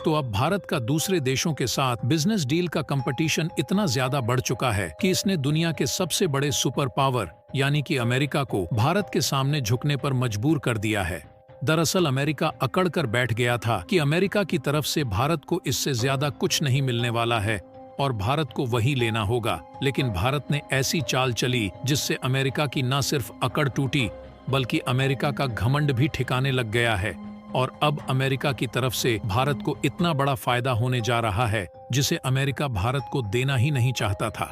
तो अब भारत का दूसरे देशों के साथ बिजनेस डील का कंपटीशन इतना ज्यादा बढ़ चुका है कि इसने दुनिया के सबसे बड़े सुपर पावर यानी कि अमेरिका को भारत के सामने झुकने पर मजबूर कर दिया है। दरअसल अमेरिका अकड़ कर बैठ गया था कि अमेरिका की तरफ से भारत को इससे ज्यादा कुछ नहीं मिलने वाला है और भारत को वही लेना होगा। लेकिन भारत ने ऐसी चाल चली जिससे अमेरिका की न सिर्फ अकड़ टूटी बल्कि अमेरिका का घमंड भी ठिकाने लग गया है और अब अमेरिका की तरफ से भारत को इतना बड़ा फायदा होने जा रहा है जिसे अमेरिका भारत को देना ही नहीं चाहता था।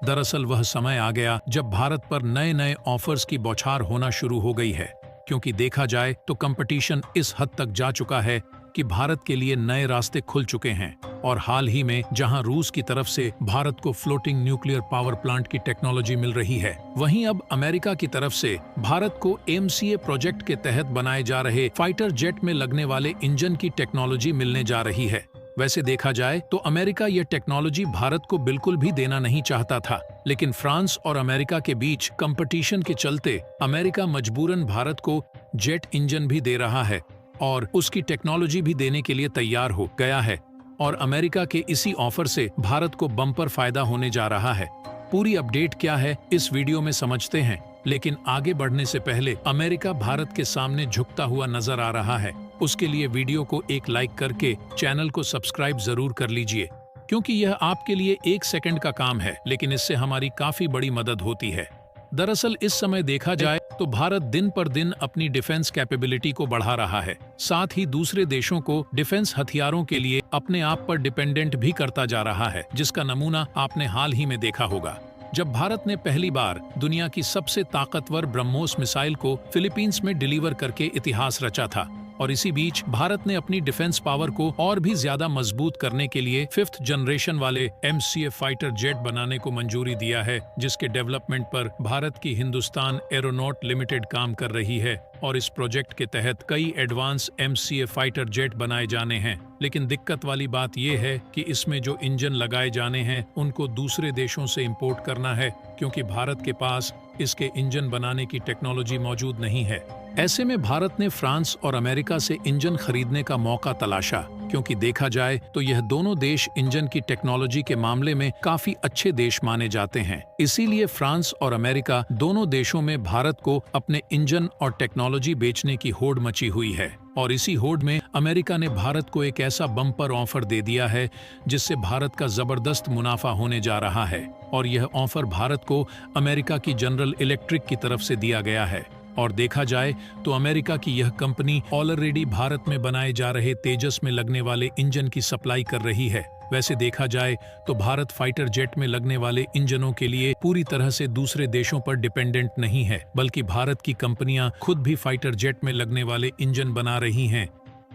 दरअसल वह समय आ गया जब भारत पर नए नए ऑफर्स की बौछार होना शुरू हो गई है, क्योंकि देखा जाए तो कंपटीशन इस हद तक जा चुका है कि भारत के लिए नए रास्ते खुल चुके हैं। और हाल ही में जहां रूस की तरफ से भारत को फ्लोटिंग न्यूक्लियर पावर प्लांट की टेक्नोलॉजी मिल रही है, वहीं अब अमेरिका की तरफ से भारत को MCA प्रोजेक्ट के तहत बनाए जा रहे फाइटर जेट में लगने वाले इंजन की टेक्नोलॉजी मिलने जा रही है। वैसे देखा जाए तो अमेरिका यह टेक्नोलॉजी भारत को बिल्कुल भी देना नहीं चाहता था, लेकिन फ्रांस और अमेरिका के बीच कंपटीशन के चलते अमेरिका मजबूरन भारत को जेट इंजन भी दे रहा है और उसकी टेक्नोलॉजी भी देने के लिए तैयार हो गया है। और अमेरिका के इसी ऑफर से भारत को बम्पर फायदा होने जा रहा है। पूरी अपडेट क्या है इस वीडियो में समझते हैं, लेकिन आगे बढ़ने से पहले अमेरिका भारत के सामने झुकता हुआ नजर आ रहा है, उसके लिए वीडियो को एक लाइक करके चैनल को सब्सक्राइब जरूर कर लीजिए, क्योंकि यह आपके लिए 1 सेकंड का काम है, लेकिन इससे हमारी काफी बड़ी मदद होती है। दरअसल इस समय देखा जाए तो भारत दिन पर दिन अपनी डिफेंस कैपेबिलिटी को बढ़ा रहा है, साथ ही दूसरे देशों को डिफेंस हथियारों के लिए अपने आप पर डिपेंडेंट भी करता जा रहा है, जिसका नमूना आपने हाल ही में देखा होगा जब भारत ने पहली बार दुनिया की सबसे ताकतवर ब्रह्मोस मिसाइल को फिलीपींस में डिलीवर करके इतिहास रचा था। और इसी बीच भारत ने अपनी डिफेंस पावर को और भी ज्यादा मजबूत करने के लिए 5th जनरेशन वाले MCA फाइटर जेट बनाने को मंजूरी दिया है, जिसके डेवलपमेंट पर भारत की हिंदुस्तान एरोनॉट लिमिटेड काम कर रही है। और इस प्रोजेक्ट के तहत कई एडवांस MCA फाइटर जेट बनाए जाने हैं। लेकिन दिक्कत वाली बात यह है कि इसमें जो इंजन लगाए जाने हैं उनको दूसरे देशों से इंपोर्ट करना है, क्योंकि भारत के पास इसके इंजन बनाने की टेक्नोलॉजी मौजूद नहीं है। ऐसे में भारत ने फ्रांस और अमेरिका से इंजन खरीदने का मौका तलाशा, क्योंकि देखा जाए तो यह दोनों देश इंजन की टेक्नोलॉजी के मामले में काफी अच्छे देश माने जाते हैं। इसीलिए फ्रांस और अमेरिका दोनों देशों में भारत को अपने इंजन और टेक्नोलॉजी बेचने की होड़ मची हुई है। और इसी होड़ में अमेरिका ने भारत को एक ऐसा बम्पर ऑफर दे दिया है जिससे भारत का जबरदस्त मुनाफा होने जा रहा है। और यह ऑफर भारत को अमेरिका की जनरल इलेक्ट्रिक की तरफ से दिया गया है। और देखा जाए तो अमेरिका की यह कंपनी ऑलरेडी भारत में बनाए जा रहे तेजस में लगने वाले इंजन की सप्लाई कर रही है। वैसे देखा जाए तो भारत फाइटर जेट में लगने वाले इंजनों के लिए पूरी तरह से दूसरे देशों पर डिपेंडेंट नहीं है, बल्कि भारत की कंपनियां खुद भी फाइटर जेट में लगने वाले इंजन बना रही हैं।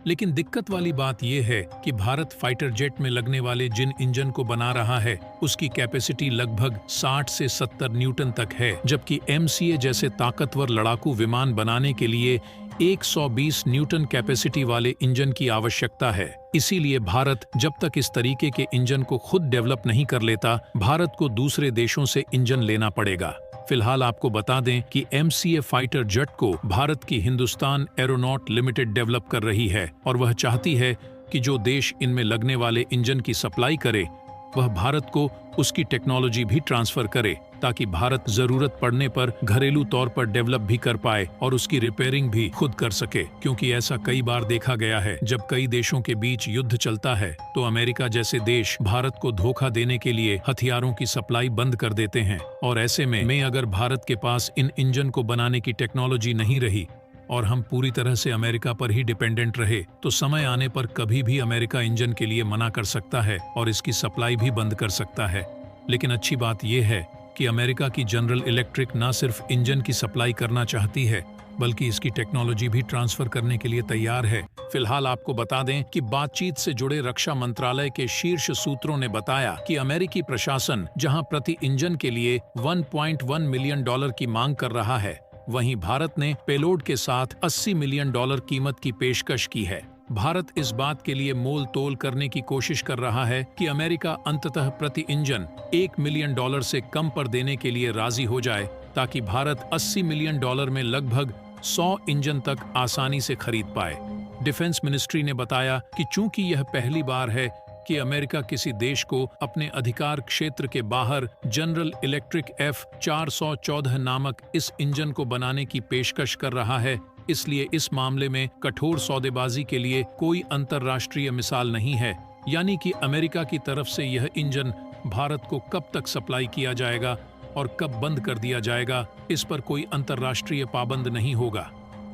लेकिन दिक्कत वाली बात यह है कि भारत फाइटर जेट में लगने वाले जिन इंजन को बना रहा है उसकी कैपेसिटी लगभग 60 से 70 न्यूटन तक है, जबकि MCA जैसे ताकतवर लड़ाकू विमान बनाने के लिए 120 न्यूटन कैपेसिटी वाले इंजन की आवश्यकता है। इसीलिए भारत जब तक इस तरीके के इंजन को खुद डेवलप नहीं कर लेता, भारत को दूसरे देशों से इंजन लेना पड़ेगा। फिलहाल आपको बता दें कि MCA फाइटर जेट को भारत की हिंदुस्तान एरोनॉट लिमिटेड डेवलप कर रही है और वह चाहती है कि जो देश इनमें लगने वाले इंजन की सप्लाई करे वह भारत को उसकी टेक्नोलॉजी भी ट्रांसफर करे, ताकि भारत जरूरत पड़ने पर घरेलू तौर पर डेवलप भी कर पाए और उसकी रिपेयरिंग भी खुद कर सके। क्योंकि ऐसा कई बार देखा गया है, जब कई देशों के बीच युद्ध चलता है तो अमेरिका जैसे देश भारत को धोखा देने के लिए हथियारों की सप्लाई बंद कर देते हैं। और ऐसे में अगर भारत के पास इन इंजन को बनाने की टेक्नोलॉजी नहीं रही और हम पूरी तरह से अमेरिका पर ही डिपेंडेंट रहे, तो समय आने पर कभी भी अमेरिका इंजन के लिए मना कर सकता है और इसकी सप्लाई भी बंद कर सकता है। लेकिन अच्छी बात यह है कि अमेरिका की जनरल इलेक्ट्रिक न सिर्फ इंजन की सप्लाई करना चाहती है, बल्कि इसकी टेक्नोलॉजी भी ट्रांसफर करने के लिए तैयार है। फिलहाल आपको बता दें कि बातचीत से जुड़े रक्षा मंत्रालय के शीर्ष सूत्रों ने बताया कि अमेरिकी प्रशासन जहां प्रति इंजन के लिए $1.1 मिलियन की मांग कर रहा है, वहीं भारत ने पेलोड के साथ $80 मिलियन कीमत की पेशकश की है। भारत इस बात के लिए मोल तोल करने की कोशिश कर रहा है कि अमेरिका अंततः प्रति इंजन $1 मिलियन से कम पर देने के लिए राजी हो जाए, ताकि भारत $80 मिलियन में लगभग 100 इंजन तक आसानी से खरीद पाए। डिफेंस मिनिस्ट्री ने बताया कि चूंकि यह पहली बार है कि अमेरिका किसी देश को अपने अधिकार क्षेत्र के बाहर जनरल इलेक्ट्रिक F414 नामक इस इंजन को बनाने की पेशकश कर रहा है, इसलिए इस मामले में कठोर सौदेबाजी के लिए कोई अंतर्राष्ट्रीय मिसाल नहीं है। यानी कि अमेरिका की तरफ से यह इंजन भारत को कब तक सप्लाई किया जाएगा और कब बंद कर दिया जाएगा, इस पर कोई अंतर्राष्ट्रीय पाबंद नहीं होगा।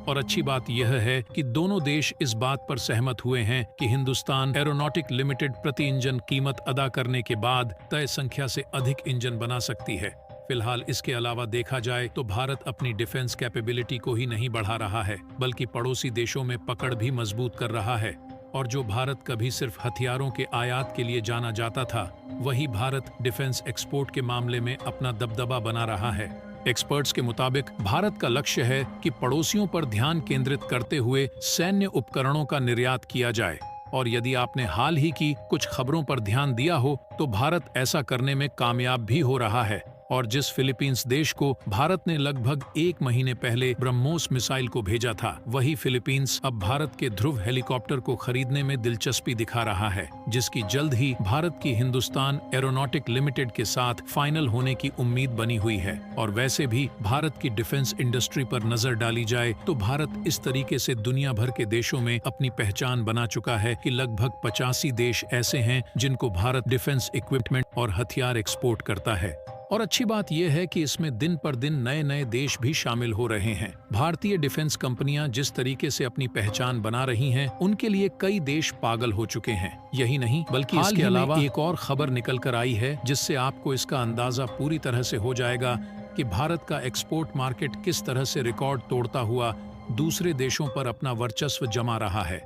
और अच्छी बात यह है कि दोनों देश इस बात पर सहमत हुए हैं कि हिंदुस्तान एरोनॉटिक लिमिटेड प्रति इंजन कीमत अदा करने के बाद तय संख्या से अधिक इंजन बना सकती है। फिलहाल इसके अलावा देखा जाए तो भारत अपनी डिफेंस कैपेबिलिटी को ही नहीं बढ़ा रहा है, बल्कि पड़ोसी देशों में पकड़ भी मजबूत कर रहा है। और जो भारत कभी सिर्फ हथियारों के आयात के लिए जाना जाता था, वही भारत डिफेंस एक्सपोर्ट के मामले में अपना दबदबा बना रहा है। एक्सपर्ट्स के मुताबिक भारत का लक्ष्य है कि पड़ोसियों पर ध्यान केंद्रित करते हुए सैन्य उपकरणों का निर्यात किया जाए। और यदि आपने हाल ही की कुछ खबरों पर ध्यान दिया हो तो भारत ऐसा करने में कामयाब भी हो रहा है। और जिस फिलीपींस देश को भारत ने लगभग 1 महीने पहले ब्रह्मोस मिसाइल को भेजा था, वही फिलीपींस अब भारत के ध्रुव हेलीकॉप्टर को खरीदने में दिलचस्पी दिखा रहा है, जिसकी जल्द ही भारत की हिंदुस्तान एरोनॉटिक लिमिटेड के साथ फाइनल होने की उम्मीद बनी हुई है। और वैसे भी भारत की डिफेंस इंडस्ट्री पर नजर डाली जाए तो भारत इस तरीके से दुनिया भर के देशों में अपनी पहचान बना चुका है कि लगभग 85 देश ऐसे हैं जिनको भारत डिफेंस इक्विपमेंट और हथियार एक्सपोर्ट करता है। और अच्छी बात यह है कि इसमें दिन पर दिन नए नए देश भी शामिल हो रहे हैं। भारतीय डिफेंस कंपनियां जिस तरीके से अपनी पहचान बना रही हैं, उनके लिए कई देश पागल हो चुके हैं। यही नहीं, बल्कि इसके अलावा एक और खबर निकल कर आई है जिससे आपको इसका अंदाजा पूरी तरह से हो जाएगा कि भारत का एक्सपोर्ट मार्केट किस तरह से रिकॉर्ड तोड़ता हुआ दूसरे देशों पर अपना वर्चस्व जमा रहा है।